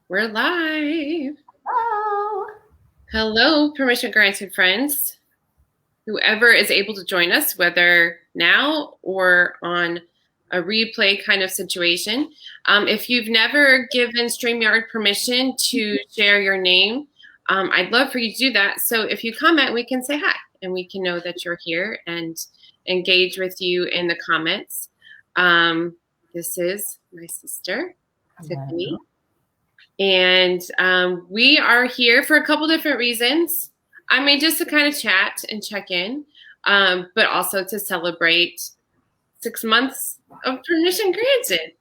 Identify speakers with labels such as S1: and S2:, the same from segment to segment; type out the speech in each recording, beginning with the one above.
S1: We're live.
S2: Hello.
S1: Hello, permission granted friends. Whoever is able to join us, whether now or on a replay kind of situation. If you've never given StreamYard permission to share your name, I'd love for you to do that. So if you comment, we can say hi and we can know that you're here and engage with you in the comments. This is my sister, Tiffany. And we are here for a couple different reasons. I mean, just to kind of chat and check in, but also to celebrate 6 months of permission granted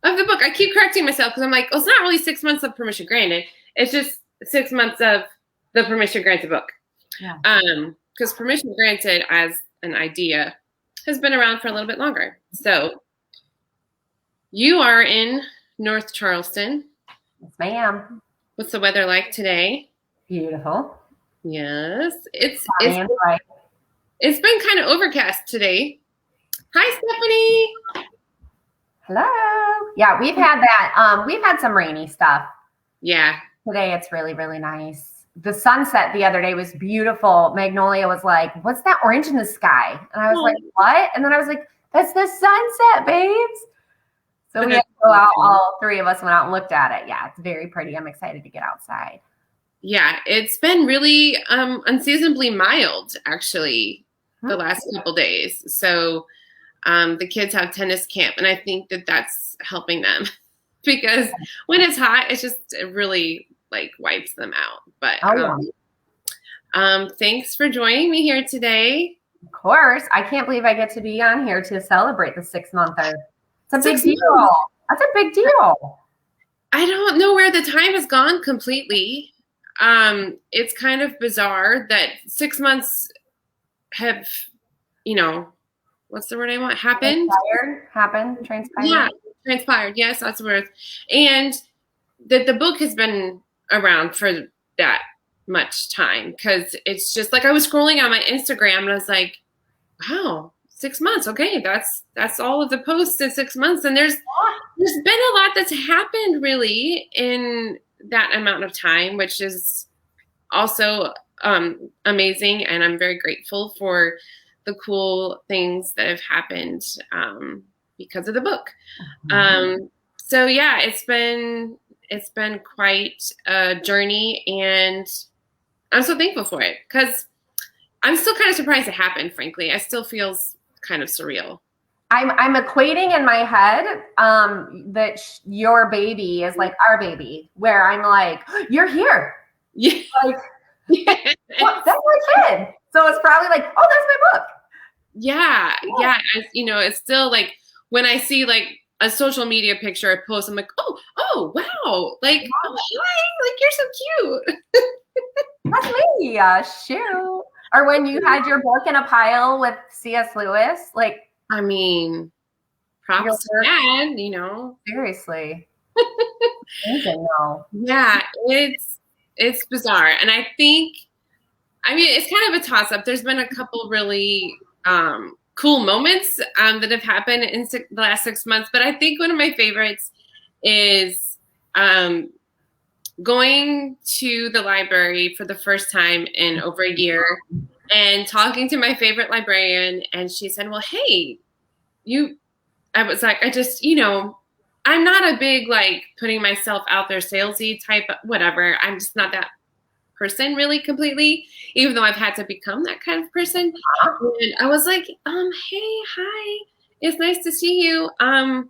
S1: of the book. I keep correcting myself because I'm like, oh, it's not really 6 months of permission granted. It's just 6 months of the permission granted book.
S2: Yeah.
S1: Because permission granted as an idea has been around for a little bit longer. So you are in North Charleston.
S2: Yes, ma'am.
S1: What's the weather like today?
S2: Beautiful.
S1: Yes, it's
S2: Right.
S1: it's been kind of overcast today. Hi, Stephanie.
S2: Hello. Yeah, we've had that. We've had some rainy stuff.
S1: Yeah.
S2: Today it's really, really nice. The sunset the other day was beautiful. Magnolia was like, "What's that orange in the sky?" And I was like, "What?" And then I was like, "That's the sunset, babes." So we had to go out. All three of us went out and looked at it. Yeah, it's very pretty. I'm excited to get outside.
S1: Yeah, it's been really unseasonably mild actually the last couple days. So the kids have tennis camp, and I think that that's helping them because when it's hot, it really like wipes them out. But thanks for joining me here today.
S2: Of course, I can't believe I get to be on here to celebrate the 6-monther. It's a big deal. That's a big deal.
S1: I don't know where the time has gone completely. It's kind of bizarre that 6 months have, what's the word I want? Happened?
S2: Transpired.
S1: Yeah, transpired. Yes, that's the word. And that the book has been around for that much time because it's just like I was scrolling on my Instagram and I was like, wow, 6 months. Okay, that's all of the posts in 6 months. And there's been a lot that's happened really in that amount of time, which is also amazing. And I'm very grateful for the cool things that have happened because of the book. So yeah, it's been quite a journey, and I'm so thankful for it because I'm still kind of surprised it happened, frankly. It still feels kind of surreal.
S2: I'm equating in my head that your baby is like our baby, where I'm like, you're here.
S1: Yeah.
S2: Like, that's my kid. So it's probably like, oh, that's my book.
S1: Yeah. It's still like when I see like a social media picture I post, I'm like, oh, wow. Like, oh, hi. Like, you're so cute.
S2: That's me. Shoot. Or when you had your book in a pile with C.S. Lewis, like,
S1: I mean, props to that,
S2: Seriously. Amazing, though.
S1: Yeah, it's bizarre. And I think, it's kind of a toss-up. There's been a couple really cool moments that have happened in the last 6 months. But I think one of my favorites is going to the library for the first time in over a year and talking to my favorite librarian. And she said, well, hey, I was like, I'm not a big, like, putting myself out there salesy type of whatever. I'm just not that person really completely, even though I've had to become that kind of person. And I was like, hey, hi, it's nice to see you. I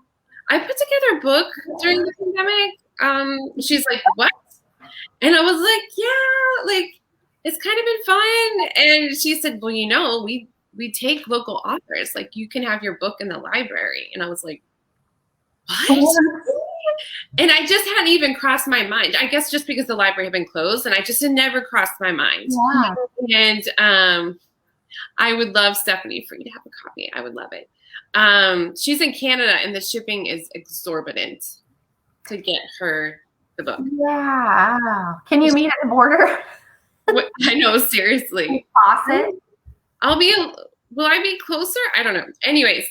S1: put together a book during the pandemic. She's like, what? And I was like, yeah, like, it's kind of been fun. And she said, well, we take local authors. Like, you can have your book in the library. And I was like, what? And I just hadn't even crossed my mind. I guess just because the library had been closed, and I just had never crossed my mind.
S2: Yeah.
S1: And I would love, Stephanie, for you to have a copy. I would love it. She's in Canada, and the shipping is exorbitant to get her the book.
S2: Yeah. Can you meet at the border?
S1: I know, seriously.
S2: Faucet?
S1: Will I be closer? I don't know. Anyways,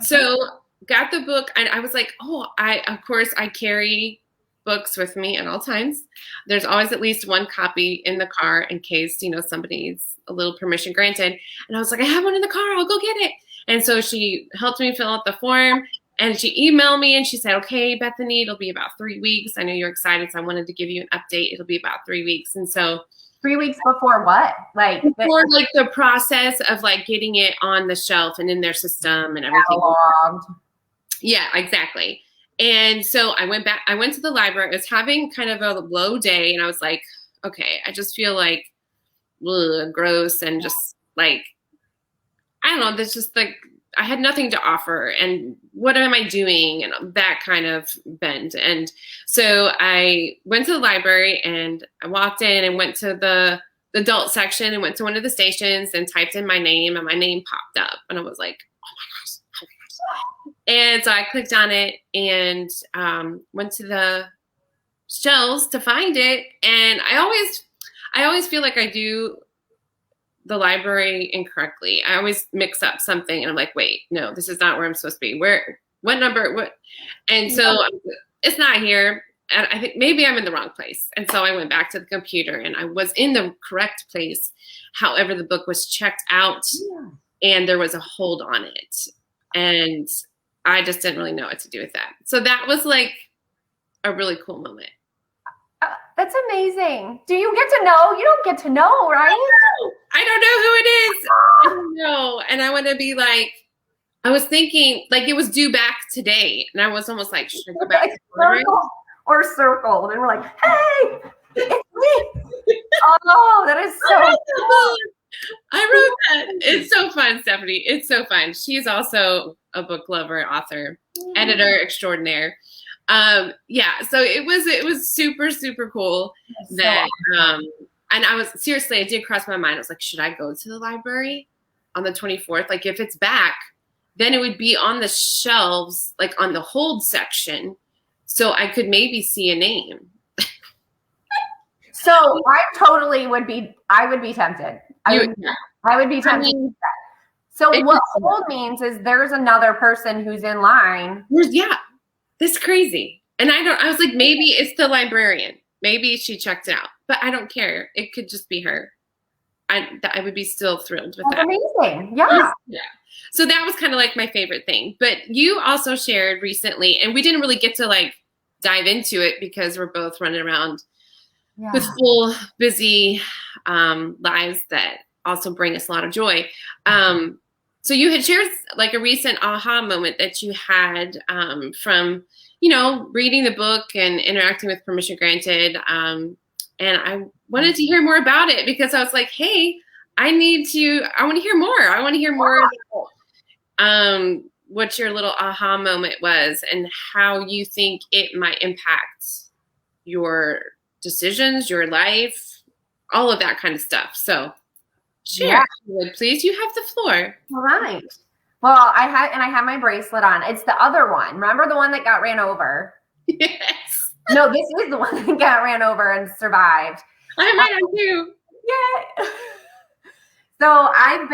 S1: so got the book, and I was like, oh, of course I carry books with me at all times. There's always at least one copy in the car in case, somebody needs a little permission granted. And I was like, I have one in the car. I'll go get it. And so she helped me fill out the form, and she emailed me and she said, okay, Bethany, it'll be about 3 weeks. I know you're excited, so I wanted to give you an update. It'll be about 3 weeks. And so
S2: 3 weeks before what?
S1: Before the process of getting it on the shelf and in their system and everything.
S2: Cataloged.
S1: Yeah, exactly. And so I went to the library. I was having kind of a low day, and I was like, okay, I just feel like gross and just I don't know, there's just I had nothing to offer, and what am I doing, and that kind of bend. And so I went to the library, and I walked in and went to the adult section and went to one of the stations and typed in my name, and my name popped up, and I was like, oh my gosh. And so I clicked on it and went to the shelves to find it. And I always feel like I do the library incorrectly. I always mix up something, and I'm like, wait, no, this is not where I'm supposed to be. What number, what? And so it's not here. And I think maybe I'm in the wrong place. And so I went back to the computer, and I was in the correct place. However, the book was checked out and there was a hold on it. And I just didn't really know what to do with that. So that was a really cool moment.
S2: That's amazing. Do you get to know? You don't get to know, right?
S1: I don't know who it is. I don't know. And I want to be I was thinking it was due back today. And I was almost like, should I go back to
S2: circled. And we're like, hey, it's me. Oh, that is so cool.
S1: I wrote that. It's so fun, Stephanie. It's so fun. She's also a book lover, author, editor extraordinaire. So it was super, super cool that, and I was seriously, it did cross my mind. I was like, should I go to the library on the 24th? If it's back, then it would be on the shelves, on the hold section. So I could maybe see a name.
S2: So I would be tempted. I would be tempted. So what hold means is there's another person who's in line.
S1: Yeah. That's crazy. And I was like, maybe it's the librarian. Maybe she checked it out, but I don't care. It could just be her. I would be still thrilled with that.
S2: Amazing. Yeah.
S1: So that was kind of my favorite thing. But you also shared recently, and we didn't really get to dive into it because we're both running around with full, busy lives that also bring us a lot of joy. So you had shared a recent aha moment that you had from, reading the book and interacting with Permission Granted. And I wanted to hear more about it because I was like, hey, I want to hear more. I want to hear more about what your little aha moment was and how you think it might impact your decisions, your life, all of that kind of stuff. So sure, please, you have the floor.
S2: All right. Well, I have my bracelet on. It's the other one. Remember the one that got ran over?
S1: Yes.
S2: No, this is the one that got ran over and survived.
S1: I have mine on too.
S2: Yeah. So I'm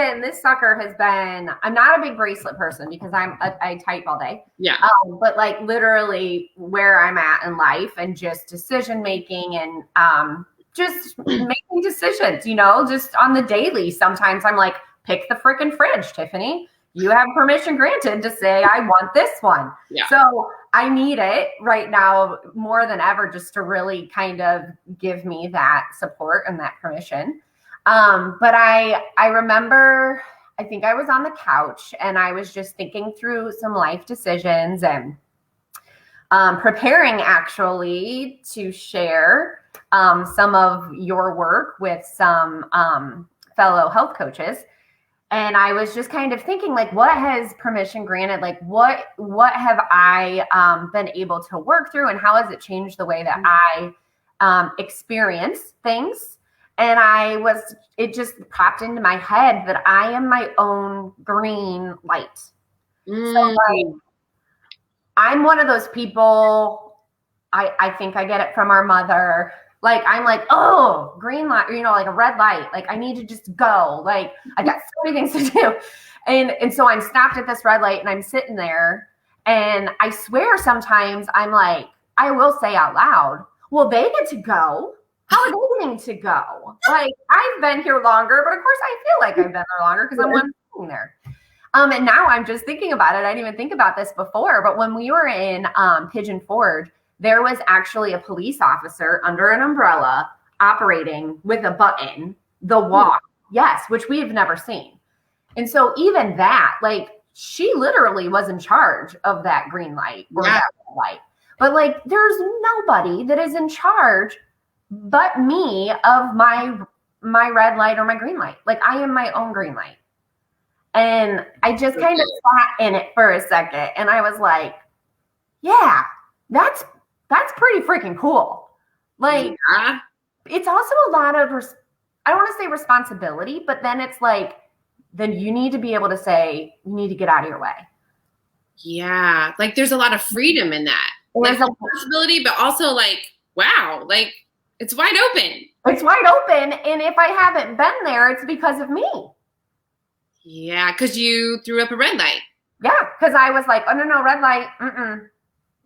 S2: not a big bracelet person because I type all day.
S1: Yeah.
S2: But literally where I'm at in life and just decision making and just making decisions, just on the daily. Sometimes I'm like, pick the freaking fridge, Tiffany. You have permission granted to say, I want this one. Yeah. So I need it right now more than ever just to really kind of give me that support and that permission. But I remember, I think I was on the couch and I was just thinking through some life decisions and preparing actually to share some of your work with some fellow health coaches. And I was just kind of thinking, what has permission granted? What have I been able to work through, and how has it changed the way that I experience things? And it just popped into my head that I am my own green light. So I'm one of those people, I think I get it from our mother. I'm like, oh, green light, a red light. I need to just go. I got so many things to do. And so I'm stopped at this red light and I'm sitting there And I swear sometimes I'm like, I will say out loud, well, they get to go. How are they getting to go? Like, I've been here longer, but of course I feel like I've been there longer because I'm one sitting there. And now I'm just thinking about it. I didn't even think about this before, but when we were in Pigeon Forge, there was actually a police officer under an umbrella operating with a button, the walk. Yes, which we have never seen. And so even that, like, she literally was in charge of that green light or that red light. But like, there's nobody that is in charge but me of my red light or my green light. Like, I am my own green light. And I just kind of sat in it for a second, and I was like, yeah, that's pretty freaking cool. Like, it's also a lot of, I don't want to say responsibility, but then it's like, then you need to be able to say, you need to get out of your way.
S1: Yeah. Like, there's a lot of freedom in that. There's like, responsibility, but also like, wow, like, it's wide open.
S2: It's wide open. And if I haven't been there, it's because of me.
S1: Yeah, because you threw up a red light.
S2: Yeah, because I was like, oh, no, red light.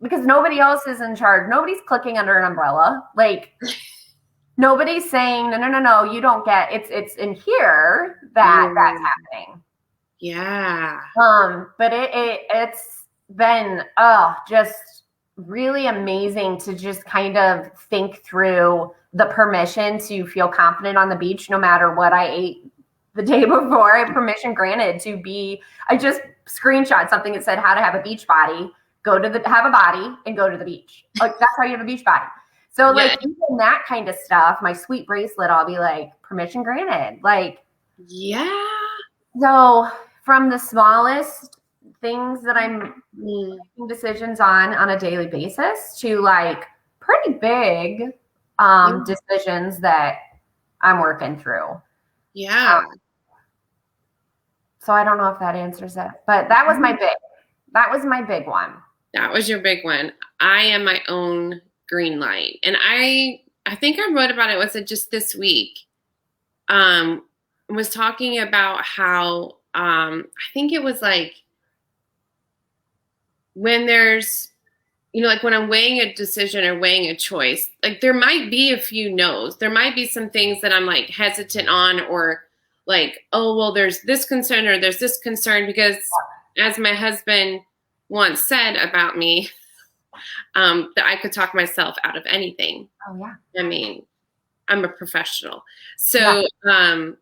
S2: Because nobody else is in charge. Nobody's clicking under an umbrella. Like, nobody's saying, no, you don't get, it's in here that that's happening.
S1: Yeah.
S2: But it's been, just really amazing to just kind of think through the permission to feel confident on the beach, no matter what I ate the day before. I have permission granted to be, I just screenshot something that said how to have a beach body, have a body and go to the beach. Like, that's how you have a beach body. So like, even that kind of stuff, my sweet bracelet, I'll be like, permission granted. Like,
S1: yeah.
S2: So from the smallest things that I'm making decisions on a daily basis to like pretty big decisions that I'm working through.
S1: Yeah.
S2: So I don't know if that answers it, but that was my big one.
S1: That was your big one. I am my own green light. And I think I wrote about it, was it just this week? Was talking about how I think it was like when there's, like when I'm weighing a decision or weighing a choice, like there might be a few no's. There might be some things that I'm like hesitant on, or like, oh, well, there's this concern or there's this concern, because as my husband once said about me, that I could talk myself out of anything.
S2: Oh yeah.
S1: I mean, I'm a professional. So I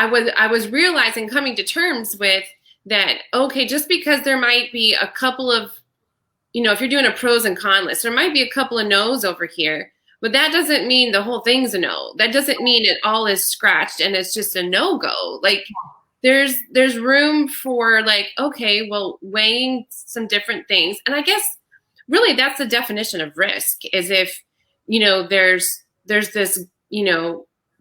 S1: was realizing, coming to terms with that, okay, just because there might be a couple of, if you're doing a pros and cons list, there might be a couple of no's over here, but that doesn't mean the whole thing's a no. That doesn't mean it all is scratched and it's just a no-go. Like, there's room for like, okay, well, weighing some different things. And I guess really that's the definition of risk, is if, there's this,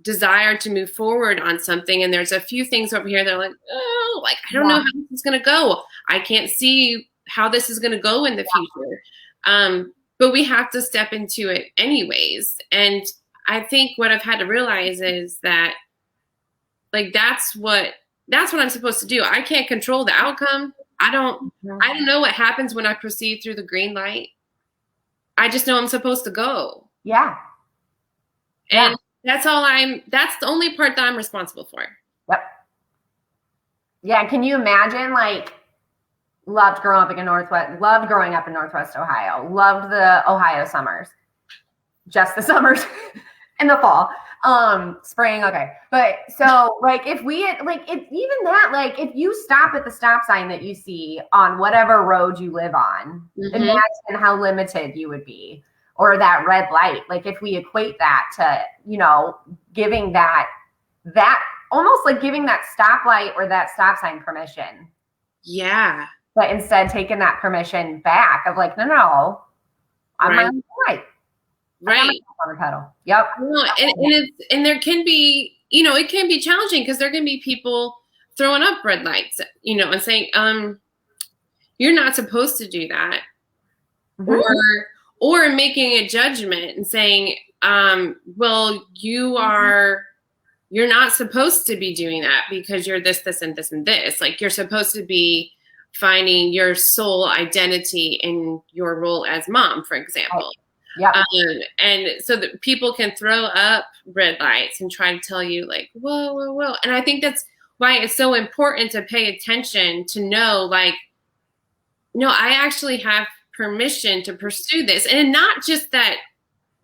S1: desire to move forward on something, and there's a few things over here that are like, oh, like, I don't know how this is going to go. I can't see how this is going to go in the future. But we have to step into it anyways. And I think what I've had to realize is that, like, that's what I'm supposed to do. I can't control the outcome. I don't know what happens when I proceed through the green light. I just know I'm supposed to go.
S2: Yeah.
S1: And that's the only part that I'm responsible for.
S2: Yep. Yeah. Can you imagine, like, loved growing up in Northwest Ohio, loved the Ohio summers, just the summers and the fall, spring. Okay. But so like, if we had, like, if even that, like, if you stop at the stop sign that you see on whatever road you live on, imagine how limited you would be. Or that red light. Like, if we equate that to, giving that almost like giving that stoplight or that stop sign permission.
S1: Yeah.
S2: But instead taking that permission back of like, no, I'm on the right.
S1: Right.
S2: On the pedal. Yep.
S1: No, and there can be, it can be challenging, because there can be people throwing up red lights, and saying, you're not supposed to do that. Or making a judgment and saying, well, you're not supposed to be doing that because you're this, and this, and this. Like, you're supposed to be finding your soul identity in your role as mom, for example.
S2: Yep.
S1: And so that people can throw up red lights and try to tell you like, whoa, whoa, whoa. And I think that's why it's so important to pay attention to know, like, no, I actually have permission to pursue this. And not just that,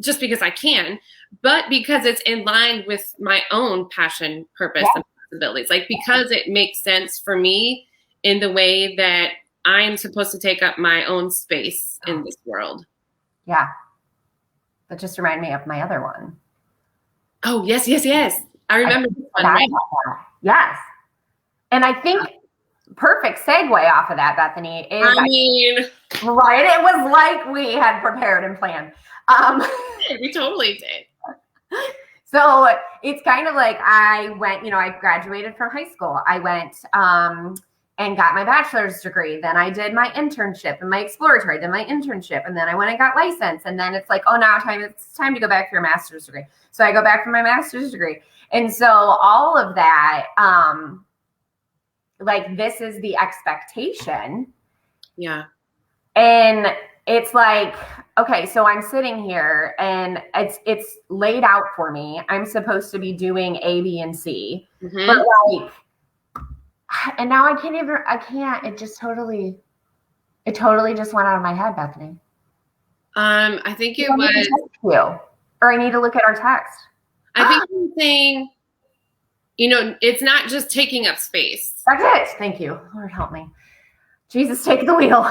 S1: just because I can, but because it's in line with my own passion, purpose, and possibilities. Like, because it makes sense for me in the way that I'm supposed to take up my own space in this world.
S2: Yeah. That just reminded me of my other one.
S1: Oh, yes, yes, yes. I remember this one, right?
S2: Yes. And I think perfect segue off of that, Bethany, is right. It was like we had prepared and planned.
S1: We totally did.
S2: So it's kind of like I went, I graduated from high school. I went and got my bachelor's degree. Then I did my internship and my exploratory, did my internship. And then I went and got licensed. And then it's like, oh, now it's time to go back for your master's degree. So I go back for my master's degree. And so all of that, like, this is the expectation.
S1: Yeah.
S2: And it's like, okay, so I'm sitting here and it's laid out for me. I'm supposed to be doing A, B, and C. Mm-hmm. But like, and now I can't, it totally just went out of my head, Bethany.
S1: I think it was
S2: you, or I need to look at our text.
S1: I think you're saying, it's not just taking up space.
S2: That's it. Thank you. Lord help me. Jesus, take the wheel.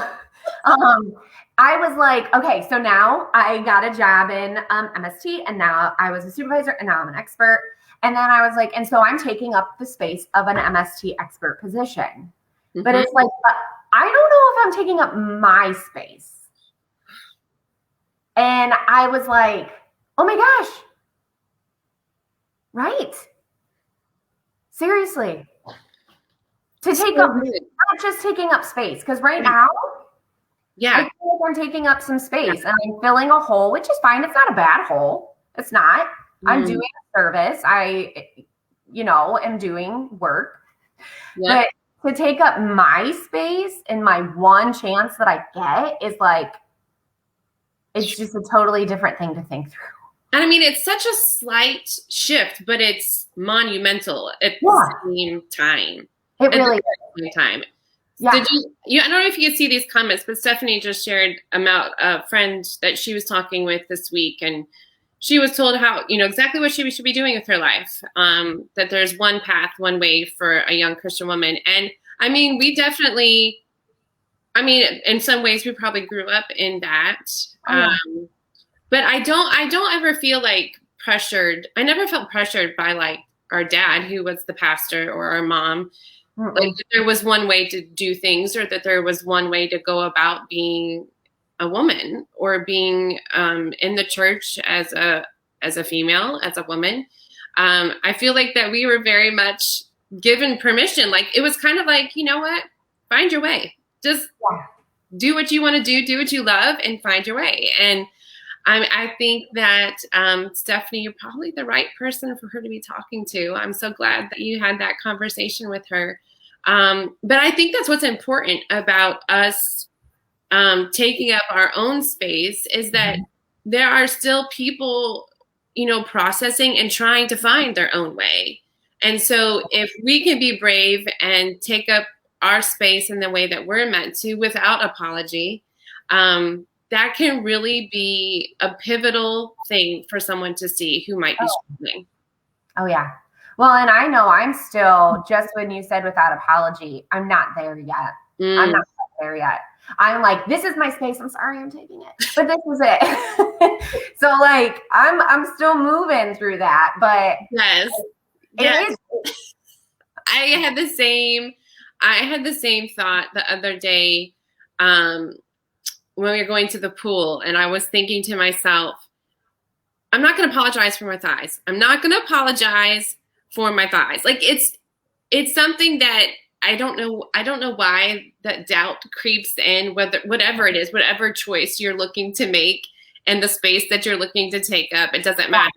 S2: I was like, okay, so now I got a job in MST, and now I was a supervisor, and now I'm an expert. And then I was like, and so I'm taking up the space of an MST expert position. Mm-hmm. But it's like, I don't know if I'm taking up my space. And I was like, oh my gosh. Right. Seriously. To take up, not just taking up space. Because right now, I feel like I'm taking up some space and I'm filling a hole, which is fine. It's not a bad hole. It's not. I'm doing a service. I, am doing work. But to take up my space and my one chance that I get is like, it's just a totally different thing to think through.
S1: And I mean, it's such a slight shift, but it's monumental at the same time.
S2: It really
S1: is. Time. Yeah. I don't know if you can see these comments, but Stephanie just shared about a friend that she was talking with this week, and she was told how, exactly what she should be doing with her life. That there's one path, one way for a young Christian woman. And I mean, in some ways we probably grew up in that. But I don't ever feel like pressured. I never felt pressured by like our dad, who was the pastor, or our mom. Mm-hmm. Like there was one way to do things, or that there was one way to go about being a woman, or being in the church as a female, as a woman. I feel like that we were very much given permission. Like it was kind of like, you know what, find your way. Just do what you want to do what you love, and find your way. And I think that Stephanie, you're probably the right person for her to be talking to. I'm so glad that you had that conversation with her. But I think that's what's important about us taking up our own space, is that there are still people, processing and trying to find their own way. And so if we can be brave and take up our space in the way that we're meant to, without apology, that can really be a pivotal thing for someone to see who might be struggling.
S2: Oh, yeah. Well, and I know I'm still, just when you said without apology, I'm not there yet. I'm not there yet. I'm like, this is my space. I'm sorry I'm taking it, but this is it. So like, I'm still moving through that, but
S1: yes. I had the same thought the other day, when we were going to the pool, and I was thinking to myself, I'm not going to apologize for my thighs. I'm not going to apologize for my thighs. Like it's something that I don't know why that doubt creeps in, whatever it is, whatever choice you're looking to make and the space that you're looking to take up, it doesn't matter.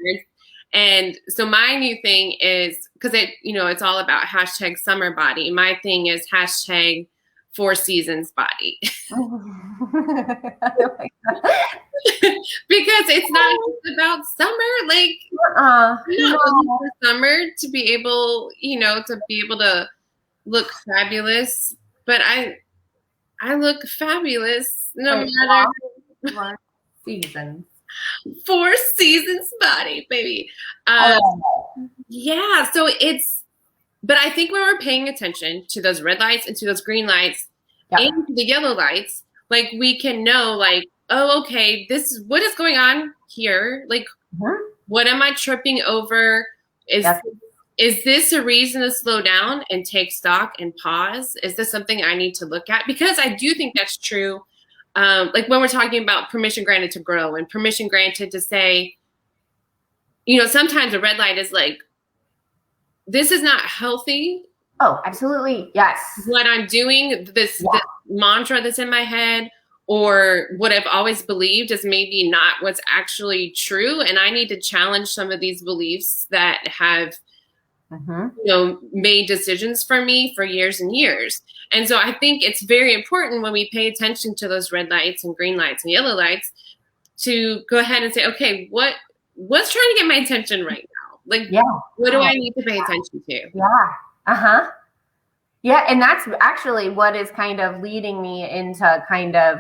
S1: And so my new thing is, because it's all about hashtag summer body. My thing is hashtag Four Seasons body. Because it's not just about summer. Like,
S2: no.
S1: for summer to be able, to be able to look fabulous. But I look fabulous no matter.
S2: Four Seasons.
S1: Four Seasons body, baby. Yeah, so but I think when we're paying attention to those red lights and to those green lights and to the yellow lights, like we can know, like, oh, okay, what is going on here? Like, what am I tripping over? Is this a reason to slow down and take stock and pause? Is this something I need to look at? Because I do think that's true. Like when we're talking about permission granted to grow and permission granted to say, sometimes a red light is like, this is not healthy.
S2: Oh, absolutely. Yes.
S1: What I'm doing, this mantra that's in my head, or what I've always believed is maybe not what's actually true. And I need to challenge some of these beliefs that have, made decisions for me for years and years. And so I think it's very important when we pay attention to those red lights and green lights and yellow lights to go ahead and say, okay, what's trying to get my attention right now? Like, what do I need to pay attention to?
S2: Yeah. Yeah. And that's actually what is kind of leading me into kind of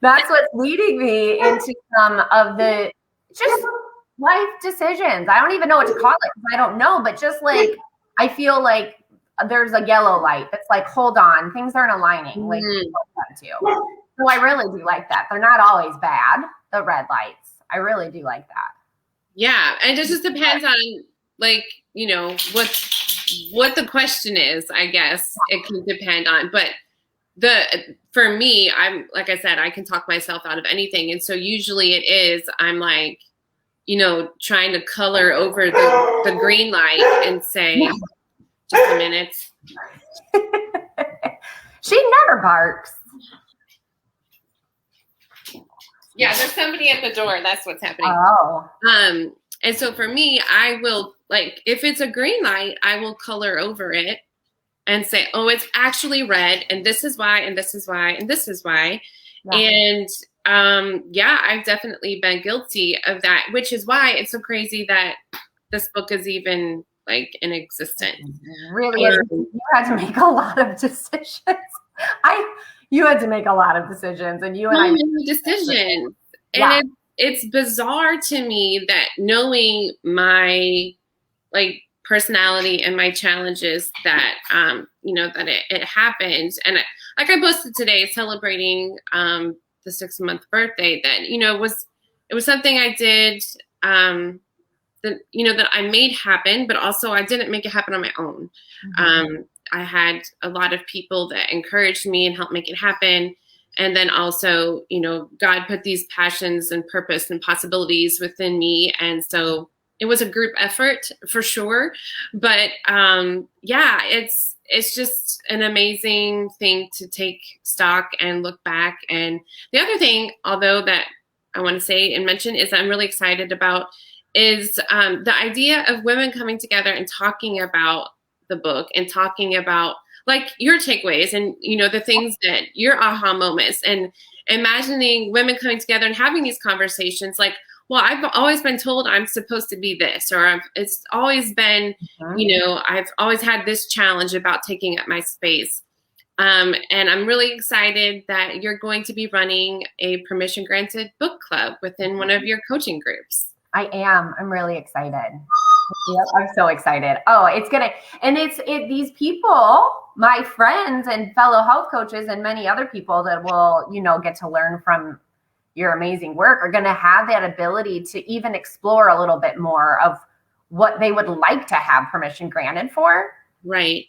S2: that's what's leading me into some of the just life decisions. I don't even know what to call it because I don't know, but just like I feel like there's a yellow light that's like, hold on, things aren't aligning. Like, so I really do like that. They're not always bad, the red lights. I really do like that.
S1: Yeah, and it just depends on like, what the question is, I guess. It can depend on, but for me, I'm like I said, I can talk myself out of anything. And so usually it is, I'm like, trying to color over the green light and say, just a minute.
S2: She never barks.
S1: Yeah, there's somebody at the door. That's what's happening.
S2: Oh.
S1: And so for me, I will, like, if it's a green light, I will color over it and say, oh, it's actually red, and this is why, and this is why, and this is why. Yeah. And I've definitely been guilty of that, which is why it's so crazy that this book is even like in existence.
S2: Really, you had to make a lot of decisions. You had to make a lot of decisions, and you and I made
S1: decisions. And it's bizarre to me that knowing my like personality and my challenges that that it happens. And I posted today celebrating the 6-month birthday that it was something I did that I made happen, but also I didn't make it happen on my own. I had a lot of people that encouraged me and helped make it happen. And then also, God put these passions and purpose and possibilities within me. And so it was a group effort for sure. But it's just an amazing thing to take stock and look back. And the other thing, although that I want to say and mention is I'm really excited about is the idea of women coming together and talking about the book and talking about like your takeaways and, the things that your aha moments and imagining women coming together and having these conversations like, well, I've always been told I'm supposed to be this, or it's always been, I've always had this challenge about taking up my space. And I'm really excited that you're going to be running a permission granted book club within one of your coaching groups.
S2: I am. I'm really excited. Yep, I'm so excited. Oh, it's gonna, and these people, my friends and fellow health coaches and many other people that will, get to learn from your amazing work are going to have that ability to even explore a little bit more of what they would like to have permission granted for.
S1: Right.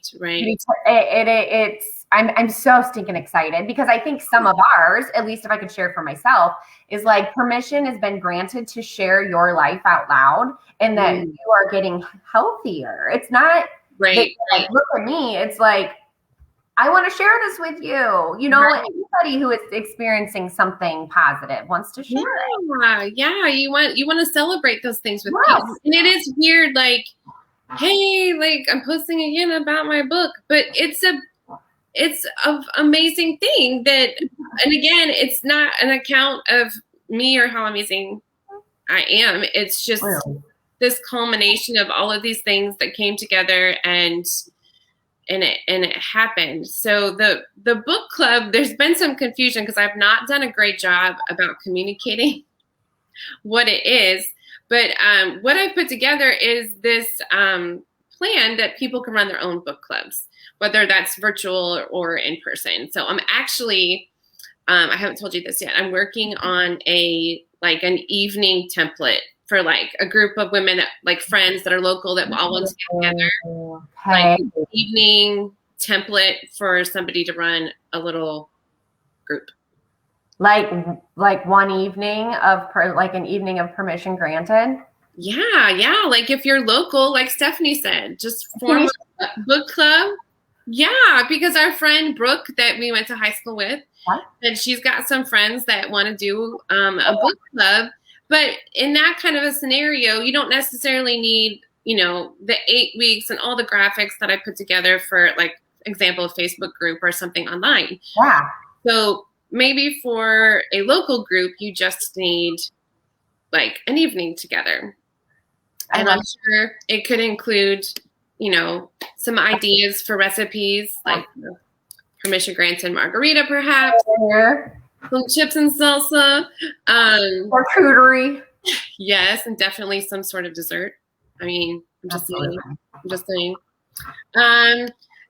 S2: I'm so stinking excited because I think some of ours, at least if I could share for myself, is like permission has been granted to share your life out loud and that you are getting healthier. It's not
S1: right.
S2: Like, look at me. It's like, I want to share this with you. Right. Anybody who is experiencing something positive wants to share it.
S1: Yeah. You want to celebrate those things with people. And it is weird, like hey, like I'm posting again about my book, but it's an amazing thing that, and again, it's not an account of me or how amazing I am. It's just this culmination of all of these things that came together and it happened. So the book club, there's been some confusion because I've not done a great job about communicating what it is. But what I've put together is this plan that people can run their own book clubs, whether that's virtual or in person. So I'm actually, I haven't told you this yet. I'm working on an evening template for like a group of women, that, like friends that are local that all want to get together.
S2: Okay.
S1: Like an evening template for somebody to run a little group.
S2: Like one evening of like an evening of permission granted.
S1: Yeah. Like if you're local, like Stephanie said, just form a book club. Yeah, because our friend Brooke that we went to high school with, and she's got some friends that want to do a book club. But in that kind of a scenario, you don't necessarily need, the 8 weeks and all the graphics that I put together for, like, example, a Facebook group or something online.
S2: Yeah.
S1: So maybe for a local group, you just need like an evening together. And I'm sure it could include, some ideas for recipes, like permission granted margarita, perhaps. Some chips and salsa.
S2: Charcuterie.
S1: Yes, and definitely some sort of dessert. I mean, I'm just saying.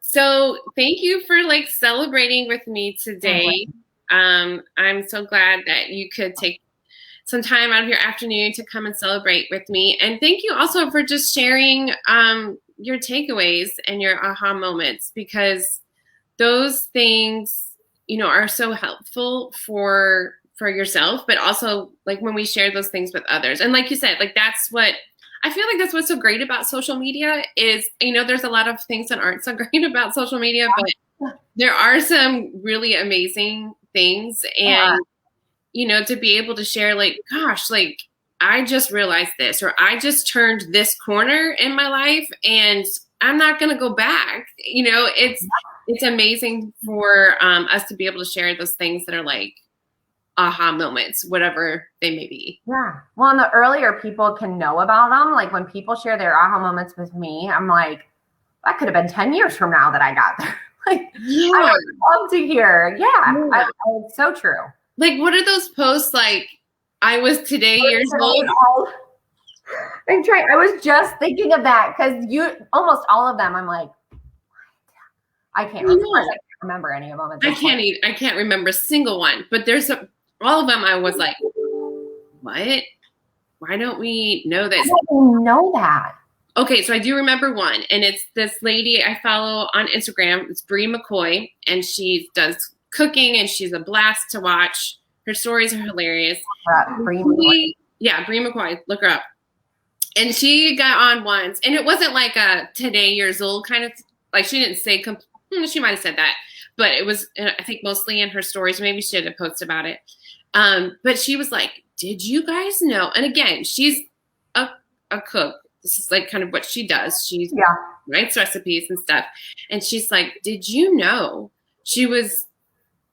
S1: So thank you for like celebrating with me today. I'm so glad that you could take some time out of your afternoon to come and celebrate with me. And thank you also for just sharing your takeaways and your aha moments, because those things, are so helpful for yourself, but also like when we share those things with others. And like you said, like I feel like that's what's so great about social media is, there's a lot of things that aren't so great about social media, but there are some really amazing things. And, to be able to share like, gosh, like I just realized this, or I just turned this corner in my life and I'm not going to go back. It's amazing for us to be able to share those things that are like aha moments, whatever they may be.
S2: Yeah. Well, and the earlier people can know about them, like when people share their aha moments with me, I'm like, that could have been 10 years from now that I got there. Like, yeah. I would love to hear. Yeah. It's so true.
S1: Like, what are those posts like? I was today years old.
S2: I was just thinking of that because almost all of them, I'm like, I can't remember any of them.
S1: I can't remember a single one, but all of them I was like, what? Why don't we know this?
S2: I don't know that.
S1: Okay, so I do remember one, and it's this lady I follow on Instagram. It's Brie McCoy, and she does cooking, and she's a blast to watch. Her stories are hilarious.
S2: Brie McCoy.
S1: Yeah, Brie McCoy. Look her up. And she got on once, and it wasn't like a today years old kind of, like she didn't say, she might have said that, but it was, I think, mostly in her stories. Maybe she did a post about it. But she was like, did you guys know? And again, she's a cook. This is like kind of what she does. She writes recipes and stuff. And she's like, did you know she was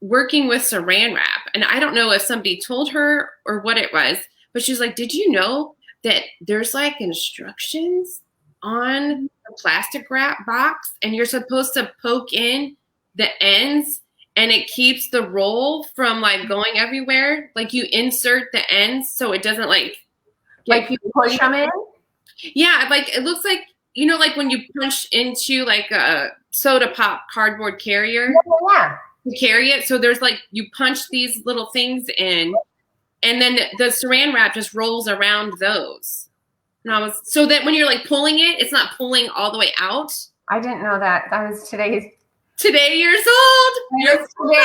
S1: working with saran wrap? And I don't know if somebody told her or what it was, but she's like, did you know that there's like instructions on the plastic wrap box and you're supposed to poke in the ends and it keeps the roll from like going everywhere? Like you insert the ends so it doesn't like
S2: you push them in?
S1: Yeah, like it looks like, like when you punch into like a soda pop cardboard carrier to carry it. So there's like, you punch these little things in and then the saran wrap just rolls around those. And so that when you're like pulling it, it's not pulling all the way out.
S2: I didn't know that. That was today years
S1: old.
S2: Today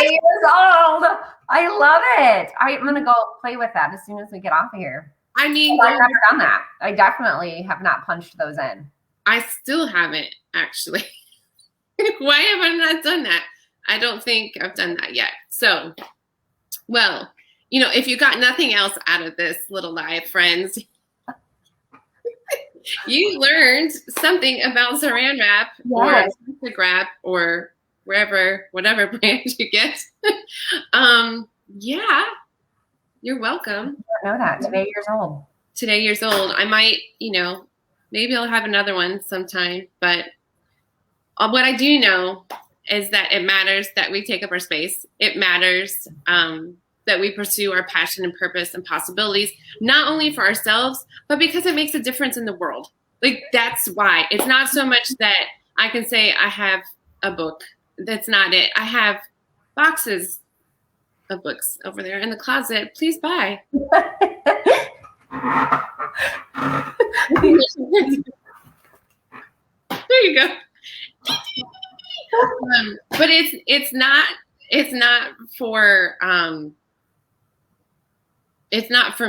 S2: years old. I love it. I'm going to go play with that as soon as we get off of here.
S1: I mean,
S2: I've never done that. I definitely have not punched those in.
S1: I still haven't, actually. Why have I not done that? I don't think I've done that yet. So, well, if you got nothing else out of this little live, friends, You learned something about saran wrap or
S2: Yes.
S1: plastic wrap or whatever brand you get. Yeah, you're welcome.
S2: I don't know that. Today years old.
S1: Today years old. I might, maybe I'll have another one sometime. But what I do know is that it matters that we take up our space. It matters that we pursue our passion and purpose and possibilities, not only for ourselves, but because it makes a difference in the world. Like, that's why. It's not so much that I can say I have a book. That's not it. I have boxes of books over there in the closet. Please buy. There you go. But it's not for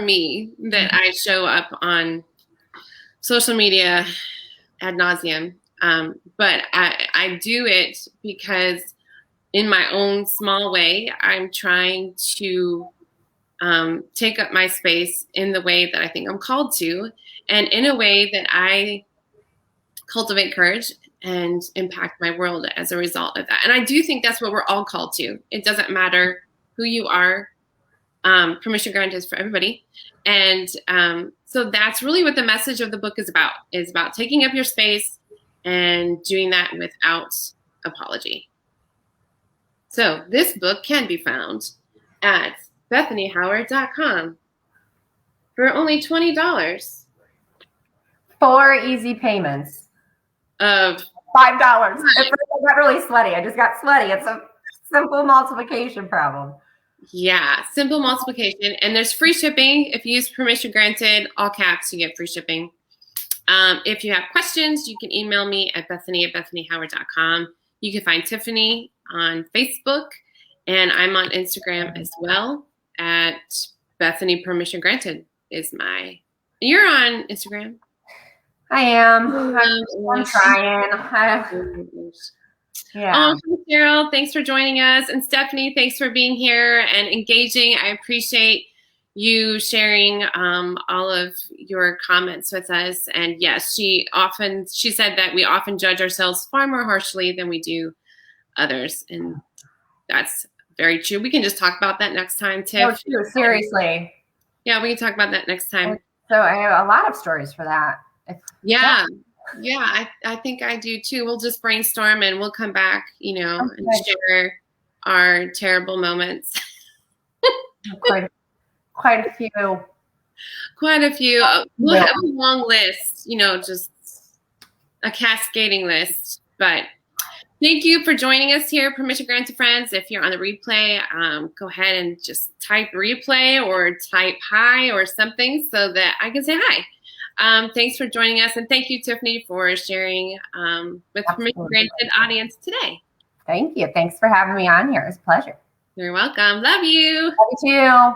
S1: me that I show up on social media ad nauseum. But I do it because in my own small way, I'm trying to take up my space in the way that I think I'm called to, and in a way that I cultivate courage and impact my world as a result of that. And I do think that's what we're all called to. It doesn't matter who you are. Permission granted is for everybody. And so that's really what the message of the book is about taking up your space and doing that without apology. So this book can be found at BethanyHoward.com for only $20.
S2: 4 easy payments
S1: Of
S2: $5. At first I got really sweaty. I just got sweaty. It's a simple multiplication problem.
S1: Yeah, simple multiplication. And there's free shipping. If you use permission granted, all caps, you get free shipping. If you have questions, you can email me at Bethany@BethanyHoward.com. You can find Tiffany on Facebook, and I'm on Instagram as well at Bethany Permission Granted you're on Instagram?
S2: I am. I'm trying. Yeah.
S1: Oh, Cheryl, thanks for joining us. And Stephanie, thanks for being here and engaging. I appreciate you sharing all of your comments with us. And yes, she said that we often judge ourselves far more harshly than we do others. And that's very true. We can just talk about that next time, Tiff.
S2: Oh, true. Seriously.
S1: Yeah, we can talk about that next time.
S2: So I have a lot of stories for that.
S1: Yeah, I think I do too. We'll just brainstorm and we'll come back, and share our terrible moments.
S2: Quite a few.
S1: Quite a few. We'll have a long list, just a cascading list. But thank you for joining us here, Permission Granted friends. If you're on the replay, go ahead and just type replay or type hi or something so that I can say hi. Thanks for joining us. And thank you, Tiffany, for sharing with Permission Granted audience today.
S2: Thank you. Thanks for having me on here. It's a pleasure.
S1: You're welcome. Love you.
S2: Love you too.